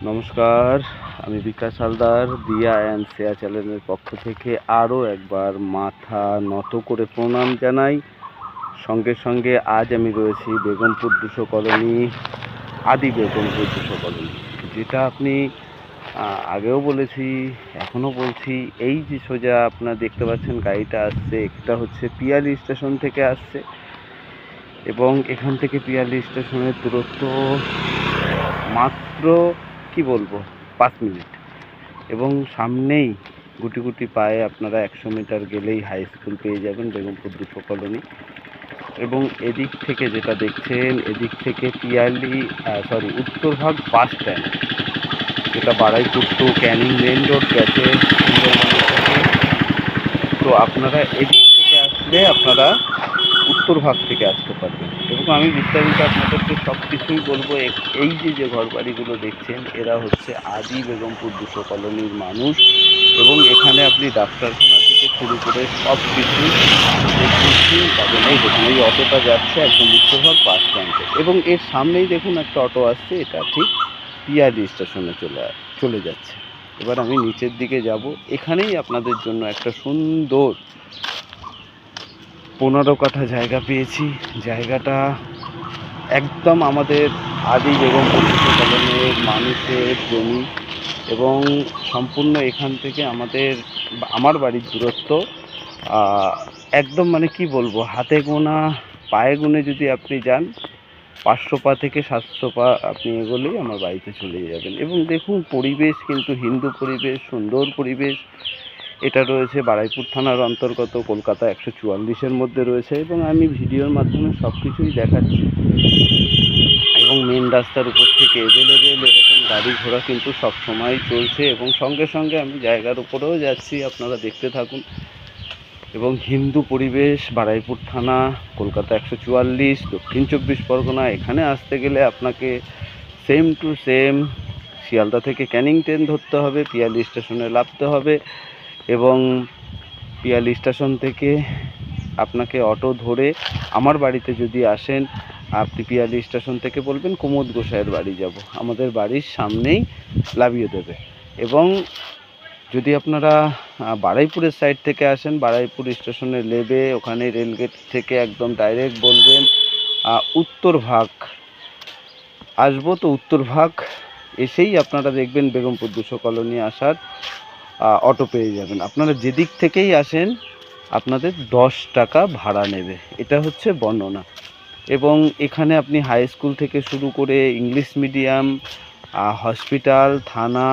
নমস্কার, আমি বিকাশ হালদার দিয়া অ্যান্ড শেয়া চ্যানেলের পক্ষ থেকে আরও একবার মাথা নত করে প্রণাম জানাই। সঙ্গে সঙ্গে আজ আমি রয়েছি বেগমপুর 200 কলোনি, আদি বেগমপুর 200 কলোনি, যেটা আপনি আগেও বলেছি, এখনও বলছি। এই যে সোজা আপনারা দেখতে পাচ্ছেন গাড়িটা আসছে, এটা হচ্ছে পিয়ালি স্টেশন থেকে আসছে এবং এখান থেকে পিয়ালি স্টেশনের দূরত্ব মাত্র কি বলবো 5 মিনিট। এবং সামনেই গুটি গুটি পায়ে আপনারা 100 মিটার গেলেই হাই স্কুল পেয়ে যাবেন বেগমপুর 200 কলোনি। এবং এদিক থেকে যেটা দেখছেন, এদিক থেকে পিয়ালি উত্তরভাগ বাস স্ট্যান্ড, যেটা Baruipur to Canning main road গেছে সুন্দরবনের থেকে। তো আপনারা এদিক থেকে আসলে আপনারা উত্তর ভাগ থেকে আসতে পারবেন। এবং আমি বিস্তারিত আপনাদেরকে সব কিছুই বলবো। এই যে ঘরবাড়িগুলো দেখছেন, এরা হচ্ছে আদি বেগমপুর 200 কলোনির মানুষ। এবং এখানে আপনি ডাক্তারখানা থেকে শুরু করে সব কিছু পাবেন। এই দেখুন, এই অটোটা যাচ্ছে একদম উত্তরভাগ বাস স্ট্যান্ডে এবং এর সামনেই দেখুন একটা অটো আসছে, এটা ঠিক পিয়ালি স্টেশনে চলে যাচ্ছে। এবার আমি নিচের দিকে যাব। এখানেই আপনাদের জন্য একটা সুন্দর 15 কাঠা জায়গা পেয়েছি। জায়গাটা একদম আমাদের আদি বেগমপুর 200 কলোনির মানুষের জমি এবং সম্পূর্ণ এখান থেকে আমার বাড়ির দূরত্ব একদম মানে কি বলবো, হাতে গোনা পায়ে গুনে যদি আপনি যান 500 পা থেকে 700 পা আপনি এগোলেই আমার বাড়িতে চলে যাবেন। এবং দেখুন, পরিবেশ কিন্তু হিন্দু পরিবেশ, সুন্দর পরিবেশ। এটা রয়েছে বারুইপুর থানার অন্তর্গত, কলকাতা 144-এর মধ্যে রয়েছে। এবং আমি ভিডিওর মাধ্যমে সব কিছুই দেখাচ্ছি। এবং মেন রাস্তার উপর থেকে এভেলেবেল এরকম গাড়ি ঘোড়া কিন্তু সব সময় চলছে এবং সঙ্গে সঙ্গে আমি জায়গার উপরেও যাচ্ছি, আপনারা দেখতে থাকুন। এবং হিন্দু পরিবেশ, বারুইপুর থানা, কলকাতা 144, দক্ষিণ 24 পরগনা। এখানে আসতে গেলে আপনাকে সেম টু সেম শিয়ালদা থেকে ক্যানিং ট্রেন ধরতে হবে, পিয়ালি স্টেশনে নামতে হবে এবং পিয়ালি স্টেশন থেকে আপনাকে অটো ধরে আমার বাড়িতে যদি আসেন, আপনি পিয়ালি স্টেশন থেকে বলবেন কুমুদ গোসাইয়ের বাড়ি যাব, আমাদের বাড়ির সামনেই নামিয়ে দেবে। এবং যদি আপনারা বারুইপুরের সাইড থেকে আসেন, বারুইপুর স্টেশনে নেমে ওখানে রেলগেট থেকে একদম ডাইরেক্ট বলবেন উত্তর ভাগ আসবো। তো উত্তর ভাগ এসেই আপনারা দেখবেন বেগমপুর 200 কলোনি আসার অটো পেয়ে যাবেন। আপনারা যেদিক থেকেই আসেন আপনাদের 10 টাকা ভাড়া নেবে, এটা হচ্ছে বর্ণনা। এবং এখানে আপনি হাই স্কুল থেকে শুরু করে ইংলিশ মিডিয়াম, হসপিটাল, থানা,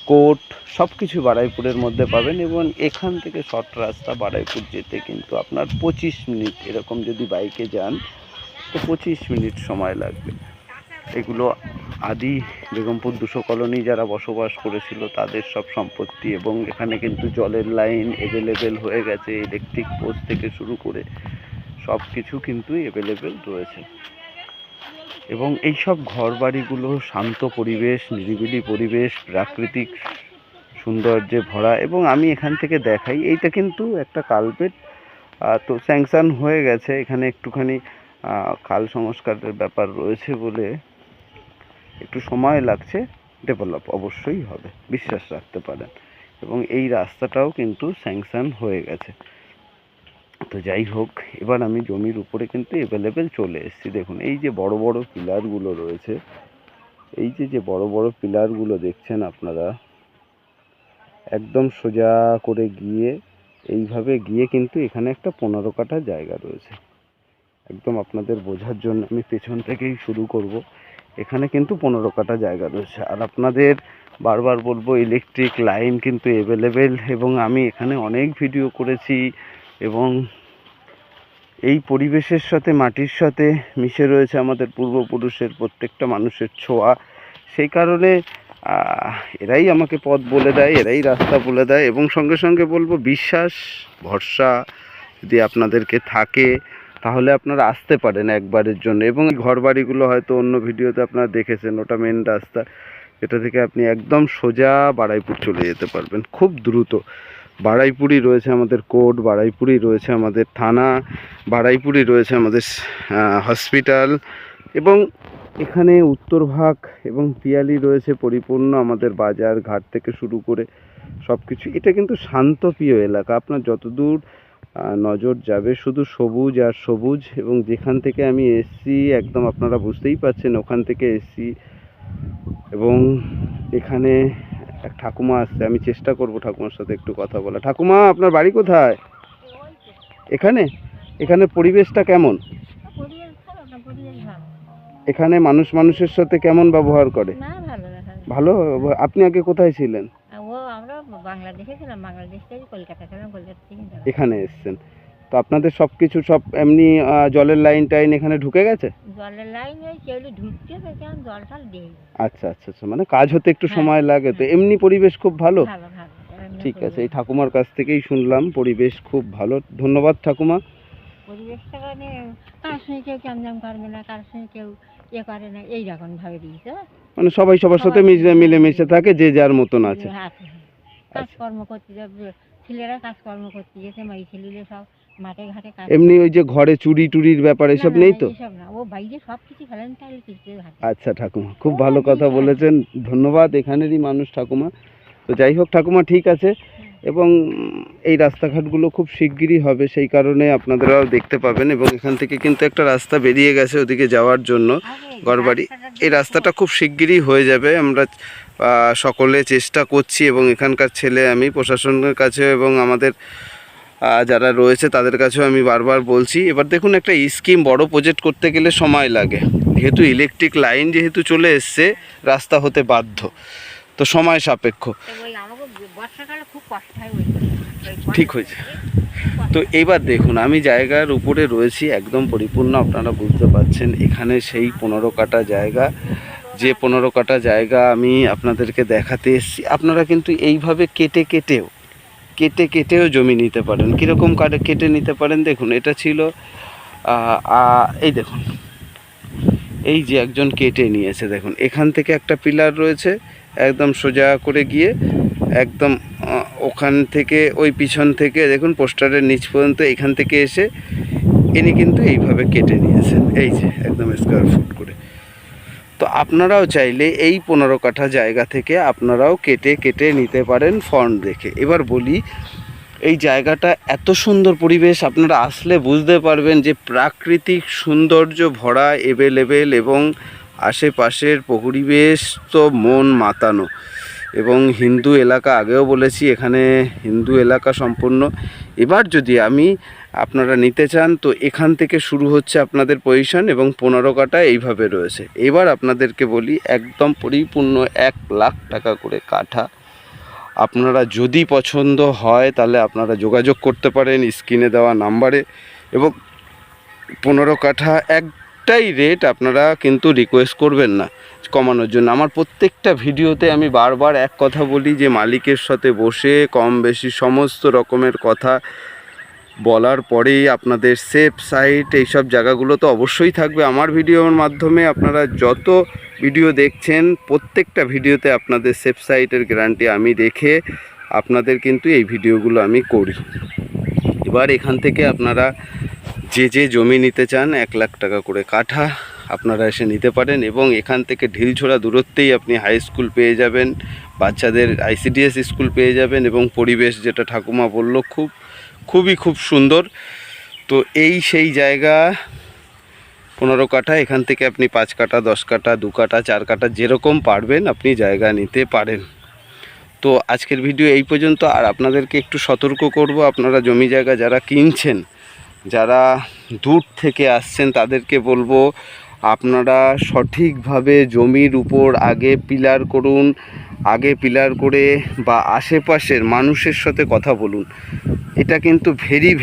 কোর্ট সব কিছু বারুইপুরের মধ্যে পাবেন। এবং এখান থেকে শর্ট রাস্তা বারুইপুর যেতে কিন্তু আপনার 25 মিনিট, এরকম যদি বাইকে যান তো 25 মিনিট সময় লাগবে। এগুলো আদি বেগমপুর 200 কলোনি যারা বসবাস করেছিল তাদের সব সম্পত্তি। এবং এখানে কিন্তু জলের লাইন অ্যাভেলেবেল হয়ে গেছে, ইলেকট্রিক পোস্ট থেকে শুরু করে সব কিছু কিন্তু অ্যাভেলেবেল রয়েছে। এবং এই সব ঘরবাড়িগুলো শান্ত পরিবেশ, নিরিবিলি পরিবেশ, প্রাকৃতিক সৌন্দর্যে ভরা। এবং আমি এখান থেকে দেখাই, এইটা কিন্তু একটা কালভেট, তো স্যাংশন হয়ে গেছে। এখানে একটুখানি খাল সংস্কারের ব্যাপার রয়েছে বলে একটু সময় লাগছে, ডেভেলপ অবশ্যই হবে, বিশ্বাস রাখতে পারেন। এবং এই রাস্তাটাও কিন্তু স্যাংশন হয়ে গেছে। তো যাই হোক, এবার আমি জমির উপরে কিন্তু অ্যাভেলেবেল চলে এসেছি। দেখুন, এই যে বড় বড় পিলারগুলো রয়েছে, এই যে বড় বড় পিলারগুলো দেখছেন আপনারা, একদম সোজা করে গিয়ে এইভাবে গিয়ে কিন্তু এখানে একটা 15 কাঠা জায়গা রয়েছে। একদম আপনাদের বোঝার জন্য আমি পেছন থেকেই শুরু করব। এখানে কিন্তু 15 কাঠা জায়গা রয়েছে। আর আপনাদের বারবার বলবো, ইলেকট্রিক লাইন কিন্তু অ্যাভেলেবেল। এবং আমি এখানে অনেক ভিডিও করেছি এবং এই পরিবেশের সাথে, মাটির সাথে মিশে রয়েছে আমাদের পূর্বপুরুষের প্রত্যেকটা মানুষের ছোঁয়া। সেই কারণে এরাই আমাকে পথ বলে দেয়, এরাই রাস্তা বলে দেয়। এবং সঙ্গে সঙ্গে বলবো, বিশ্বাস ভরসা যদি আপনাদেরকে থাকে তাহলে আপনারা আসতে পারেন একবারের জন্য। এবং ঘরবাড়িগুলো হয়তো অন্য ভিডিওতে আপনারা দেখেছেন, ওটা মেন রাস্তা, এটা থেকে আপনি একদম সোজা বারুইপুর চলে যেতে পারবেন খুব দ্রুত। বারুইপুরই রয়েছে আমাদের কোর্ট, বারুইপুরই রয়েছে আমাদের থানা, বারুইপুরই রয়েছে আমাদের হসপিটাল, এবং এখানে উত্তরভাগ এবং পিয়ালি রয়েছে পরিপূর্ণ, আমাদের বাজার ঘাট থেকে শুরু করে সব কিছু। এটা কিন্তু শান্তপ্রিয় এলাকা, আপনার যতদূর নজর যাবে শুধু সবুজ আর সবুজ। এবং যেখান থেকে আমি এসছি একদম আপনারা বুঝতেই পারছেন, ওখান থেকে এসছি। এবং এখানে এক ঠাকুমা আসছে, আমি চেষ্টা করব ঠাকুমার সাথে একটু কথা বলা। ঠাকুমা, আপনার বাড়ি কোথায়? এখানে? এখানে পরিবেশটা কেমন? এখানে মানুষ মানুষের সাথে কেমন ব্যবহার করে? ভালো। আপনি আগে কোথায় ছিলেন? এখানে এসছেন, তো আপনাদের সবকিছু সব এমনি জলের লাইন টাইন এখানে ঢুকে গেছে? জলের লাইন ঢুকতে জল টল দেই। আচ্ছা আচ্ছা আচ্ছা, মানে কাজ হতে একটু সময় লাগে। তো এমনি পরিবেশ খুব ভালো। ঠিক আছে, এই ঠাকুমার কাছ থেকেই শুনলাম পরিবেশ খুব ভালো। ধন্যবাদ ঠাকুমা। পরিবেশটা মানে কার সঙ্গে কেউ কেমন করবে না, কার সঙ্গে কেউ করে না, এইরকম ভাবে দিয়েছে। মানে সবাই সবার সাথে মিলেমিশে থাকে, যে যার মতন আছে। কাজকর্ম করতে যাবে, ছেলেরা কাজকর্ম করতে গেছে, মাই ছেলেরা সব মাঠে ঘাটে কাজ। এমনি ওই যে ঘরে চুরি টুরির ব্যাপার এসব নেই তো? এসব না, ও বাইরে সব কিছু ফেলেন তাহলে কিছু। আচ্ছা ঠাকুমা, খুব ভালো কথা বলেছেন, ধন্যবাদ। এখানেরই মানুষ ঠাকুমা। তো যাই হোক ঠাকুমা, ঠিক আছে। এবং এই রাস্তাঘাটগুলো খুব শিগগিরই হবে, সেই কারণে আপনারাও দেখতে পাবেন। এবং এখান থেকে কিন্তু একটা রাস্তা বেরিয়ে গেছে ওদিকে যাওয়ার জন্য, গড়বাড়ি। এই রাস্তাটা খুব শিগগিরই হয়ে যাবে। আমরা সকলে চেষ্টা করছি, এবং এখানকার ছেলে আমি প্রশাসনের কাছে এবং আমাদের যারা রয়েছে তাদের কাছেও আমি বারবার বলছি। এবার দেখুন, একটা স্কিম বড় প্রজেক্ট করতে গেলে সময় লাগে, যেহেতু ইলেকট্রিক লাইন যেহেতু চলে এসছে, রাস্তা হতে বাধ্য, তো সময় সাপেক্ষ। ঠিক হয়েছে। তো এবার দেখুন, আমি জায়গার উপরে রয়েছি, একদম পরিপূর্ণ আপনারা বুঝতে পারছেন। এখানে সেই 15 কাঠা জায়গা, যে 15 কাঠা জায়গা আমি আপনাদেরকে দেখাতে এসেছি। আপনারা কিন্তু এইভাবে কেটে কেটেও জমি নিতে পারেন। কীরকম কেটে নিতে পারেন দেখুন, এটা ছিল এই দেখুন, এই যে একজন কেটে নিয়েছে, দেখুন এখান থেকে একটা পিলার রয়েছে একদম সোজা করে গিয়ে একদম ওখান থেকে ওই পিছন থেকে দেখুন পোস্টারের নিচ পর্যন্ত, এখান থেকে এসে ইনি কিন্তু এইভাবে কেটে নিয়েছেন, এই যে একদম স্কোয়ার ফুট করে। তো আপনারাও চাইলে এই 15 কাঠা জায়গা থেকে আপনারাও কেটে নিতে পারেন ফন্ড দেখে। এবার বলি, এই জায়গাটা এত সুন্দর পরিবেশ, আপনারা আসলে বুঝতে পারবেন যে প্রাকৃতিক সৌন্দর্য ভরা এভেলেবেল, এবং আশেপাশের পরিবেশ তো মন মাতানো। এবং হিন্দু এলাকা, আগেও বলেছি এখানে হিন্দু এলাকা সম্পূর্ণ। এবার যদি আপনারা নিতে চান, তো এখান থেকে শুরু হচ্ছে আপনাদের পজিশন, এবং 15 কাঠা এইভাবে রয়েছে। এবার আপনাদেরকে বলি, একদম পরিপূর্ণ 1 লাখ টাকা করে কাঠা। আপনারা যদি পছন্দ হয় তাহলে আপনারা যোগাযোগ করতে পারেন স্ক্রিনে দেওয়া নাম্বারে। এবং 15 কাঠা একটাই রেট, আপনারা কিন্তু রিকোয়েস্ট করবেন না কমানোর জন্য। আমার প্রত্যেকটা ভিডিওতে আমি বারবার এক কথা বলি যে মালিকের সাথে বসে কম বেশি সমস্ত রকমের কথা বলার পরেই আপনাদের সেফ সাইট এইসব জায়গাগুলো তো অবশ্যই থাকবে। আমার ভিডিওর মাধ্যমে আপনারা যত ভিডিও দেখছেন, প্রত্যেকটা ভিডিওতে আপনাদের সেফ সাইটের গ্যারান্টি আমি রেখে আপনাদের কিন্তু এই ভিডিওগুলো আমি করি। এবার এখান থেকে আপনারা যে জমি নিতে চান, 1 লাখ টাকা করে কাঠা আপনারা এসে নিতে পারেন। এবং এখান থেকে ঢিলছোড়া দূরত্বেই আপনি হাই স্কুল পেয়ে যাবেন, বাচ্চাদের ICDS স্কুল পেয়ে যাবেন, এবং পরিবেশ যেটা ঠাকুমা বলল খুব সুন্দর। তো এই সেই জায়গা 15 কাঠা, এখান থেকে আপনি 5 কাঠা 10 কাঠা 2 কাঠা 4 কাঠা যেরকম পারবেন আপনি জায়গা নিতে পারেন। তো আজকের ভিডিও এই পর্যন্ত। আর আপনাদেরকে একটু সতর্ক করব, আপনারা জমি জায়গা যারা কিনছেন, যারা দূর থেকে আসছেন, তাদেরকে বলবো আপনারা সঠিকভাবে জমির উপর আগে পিলার করুন, আগে পিলার করে বা আশেপাশের মানুষের সাথে কথা বলুন। এটা কিন্তু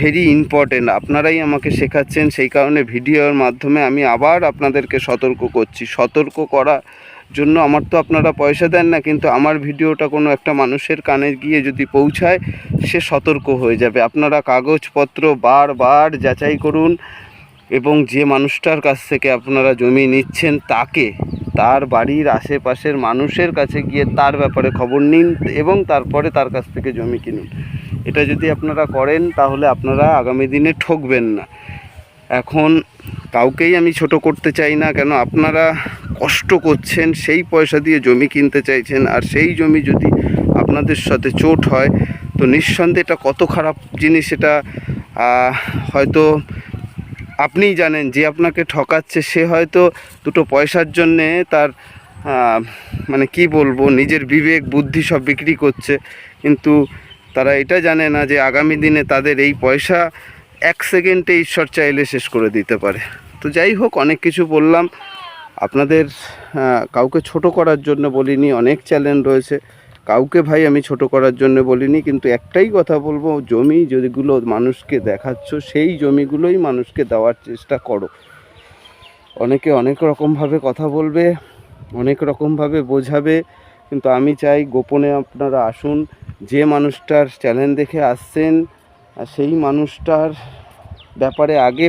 ভেরি ইম্পর্টেন্ট। আপনারাই আমাকে শেখাচ্ছেন, সেই কারণে ভিডিওর মাধ্যমে আমি আবার আপনাদেরকে সতর্ক করছি। সতর্ক করার জন্য আমার তো আপনারা পয়সা দেন না, কিন্তু আমার ভিডিওটা কোনো একটা মানুষের কানে গিয়ে যদি পৌঁছায়, সে সতর্ক হয়ে যাবে। আপনারা কাগজপত্র বারবার যাচাই করুন, এবং যে মানুষটার কাছ থেকে আপনারা জমি নিচ্ছেন তার বাড়ির আশেপাশের মানুষের কাছে গিয়ে তার ব্যাপারে খবর নিন, এবং তারপরে তার কাছ থেকে জমি কিনুন। এটা যদি আপনারা করেন তাহলে আপনারা আগামী দিনে ঠকবেন না। এখন কাউকেই আমি ছোট করতে চাই না, কেন আপনারা কষ্ট করছেন, সেই পয়সা দিয়ে জমি কিনতে চাইছেন, আর সেই জমি যদি আপনাদের সাথে চোট হয় তো নিঃসন্দেহে এটা কত খারাপ জিনিস। এটা হয়তো আপনিই জানেন, যে আপনাকে ঠকাচ্ছে সে হয়তো দুটো পয়সার জন্যে তার মানে কি বলবো, নিজের বিবেক বুদ্ধি সব বিক্রি করছে, কিন্তু তারা এটা জানে না যে আগামী দিনে তাদের এই পয়সা 1 সেকেন্ডে ঈশ্বর চাইলে শেষ করে দিতে পারে। তো যাই হোক, অনেক কিছু বললাম আপনাদের, কাউকে ছোট করার জন্য বলিনি, অনেক চ্যালেঞ্জ রয়েছে, কাউকে ভাই আমি ছোট করার জন্য বলিনি, কিন্তু একটাই কথা বলবো, জমি যেগুলো মানুষকে দেখাচ্ছ সেই জমিগুলোই মানুষকে দেওয়ার চেষ্টা করো। অনেকে অনেক রকমভাবে কথা বলবে, অনেক রকমভাবে বোঝাবে, কিন্তু আমি চাই গোপনে আপনারা আসুন, যে মানুষটার চ্যালেঞ্জ দেখে আসছেন সেই মানুষটার ব্যাপারে আগে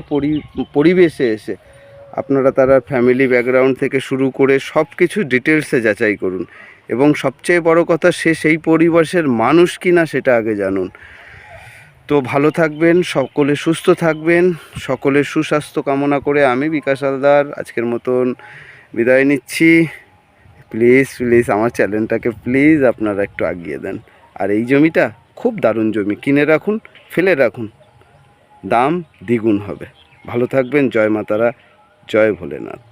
পরিবেশে এসে আপনারা তার ফ্যামিলি ব্যাকগ্রাউন্ড থেকে শুরু করে সব কিছু ডিটেলসে যাচাই করুন, এবং সবচেয়ে বড় কথা, সে সেই পরিবেশের মানুষ কিনা সেটা আগে জানুন। তো ভালো থাকবেন, সকলে সুস্থ থাকবেন, সকলের সুস্বাস্থ্য কামনা করে আমি বিকাশ হালদার আজকের মতন বিদায় নিচ্ছি। প্লিজ প্লিজ আমার চ্যানেলটাকে প্লিজ আপনারা একটু এগিয়ে দেন। আর এই জমিটা খুব দারুণ জমি, কিনে রাখুন, ফেলে রাখুন, দাম দ্বিগুণ হবে। ভালো থাকবেন, জয় মাতারা, জয় ভোলেনাথ।